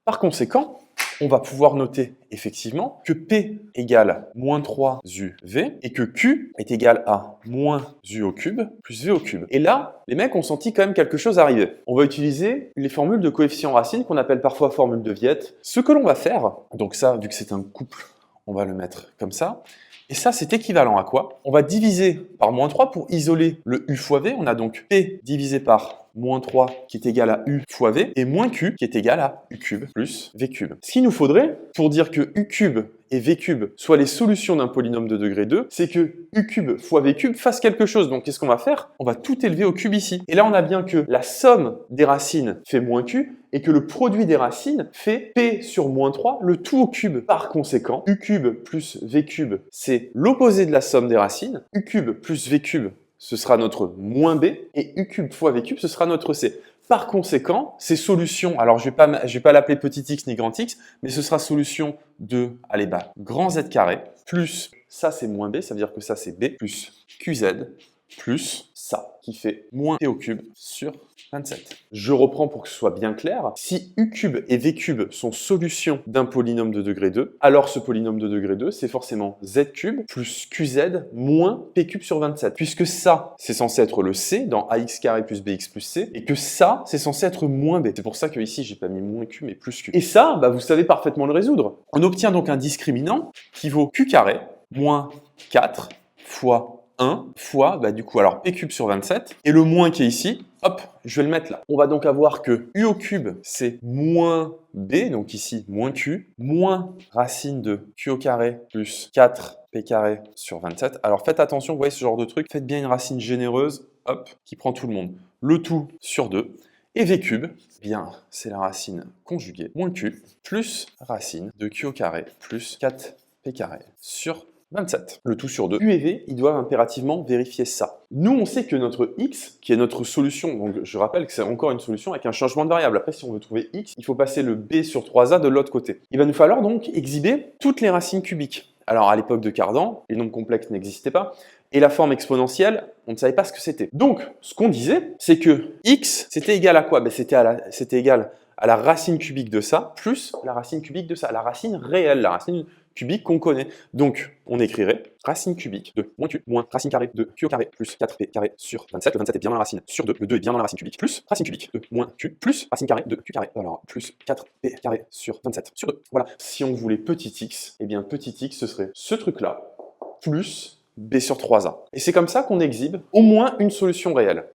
Par conséquent, on va pouvoir noter effectivement que P égale moins 3UV et que Q est égal à moins U au cube plus V au cube. Et là, les mecs ont senti quand même quelque chose arriver. On va utiliser les formules de coefficients racines qu'on appelle parfois formule de Viette. Ce que l'on va faire, donc ça, vu que c'est un couple, on va le mettre comme ça. Et ça, c'est équivalent à quoi? On va diviser par moins 3 pour isoler le U fois V. On a donc P divisé par moins 3 qui est égal à U fois V et moins Q qui est égal à U cube plus V cube. Ce qu'il nous faudrait pour dire que U cube et V cube soient les solutions d'un polynôme de degré 2, c'est que U cube fois V cube fasse quelque chose. Donc qu'est-ce qu'on va faire? On va tout élever au cube ici. Et là, on a bien que la somme des racines fait moins Q et que le produit des racines fait P sur moins 3, le tout au cube. Par conséquent, U cube plus V cube, c'est l'opposé de la somme des racines. U cube plus V cube, ce sera notre moins B, et U cube fois V cube, ce sera notre C. Par conséquent, ces solutions, alors je vais pas l'appeler petit x ni grand x, mais ce sera solution de, allez bas, grand Z carré, plus ça c'est moins B, ça veut dire que ça c'est B, plus QZ, plus ça, qui fait moins P au cube sur 27. Je reprends pour que ce soit bien clair. Si U cube et V cube sont solutions d'un polynôme de degré 2, alors ce polynôme de degré 2, c'est forcément Z cube plus QZ moins P cube sur 27. Puisque ça, c'est censé être le C dans AX carré plus BX plus C, et que ça, c'est censé être moins B. C'est pour ça que ici, j'ai pas mis moins Q, mais plus Q. Et ça, bah, vous savez parfaitement le résoudre. On obtient donc un discriminant qui vaut Q carré moins 4 fois 1 fois, bah, du coup, alors P cube sur 27, et le moins qui est ici, hop, je vais le mettre là. On va donc avoir que U au cube, c'est moins B, donc ici, moins Q, moins racine de Q au carré plus 4P carré sur 27. Alors faites attention, vous voyez ce genre de truc, faites bien une racine généreuse, hop, qui prend tout le monde. Le tout sur 2. Et V cube, bien, c'est la racine conjuguée, moins Q, plus racine de Q au carré plus 4P carré sur 27. Le tout sur 2. U et V, ils doivent impérativement vérifier ça. Nous, on sait que notre x, qui est notre solution, donc je rappelle que c'est encore une solution avec un changement de variable. Après, si on veut trouver x, il faut passer le b sur 3a de l'autre côté. Il va nous falloir donc exhiber toutes les racines cubiques. Alors, à l'époque de Cardan, les nombres complexes n'existaient pas, et la forme exponentielle, on ne savait pas ce que c'était. Donc, ce qu'on disait, c'est que x, c'était égal à quoi? Ben, c'était égal à la racine cubique de ça, plus la racine cubique de ça, la racine réelle, la racine cubique qu'on connaît. Donc, on écrirait racine cubique de moins q moins racine carrée de q au carré plus 4p carré sur 27. Le 27 est bien dans la racine sur 2. Le 2 est bien dans la racine cubique plus racine cubique de moins q plus racine carrée de q carré. Alors, plus 4p carré sur 27 sur 2. Voilà. Si on voulait petit x, eh bien petit x, ce serait ce truc-là plus b sur 3a. Et c'est comme ça qu'on exhibe au moins une solution réelle.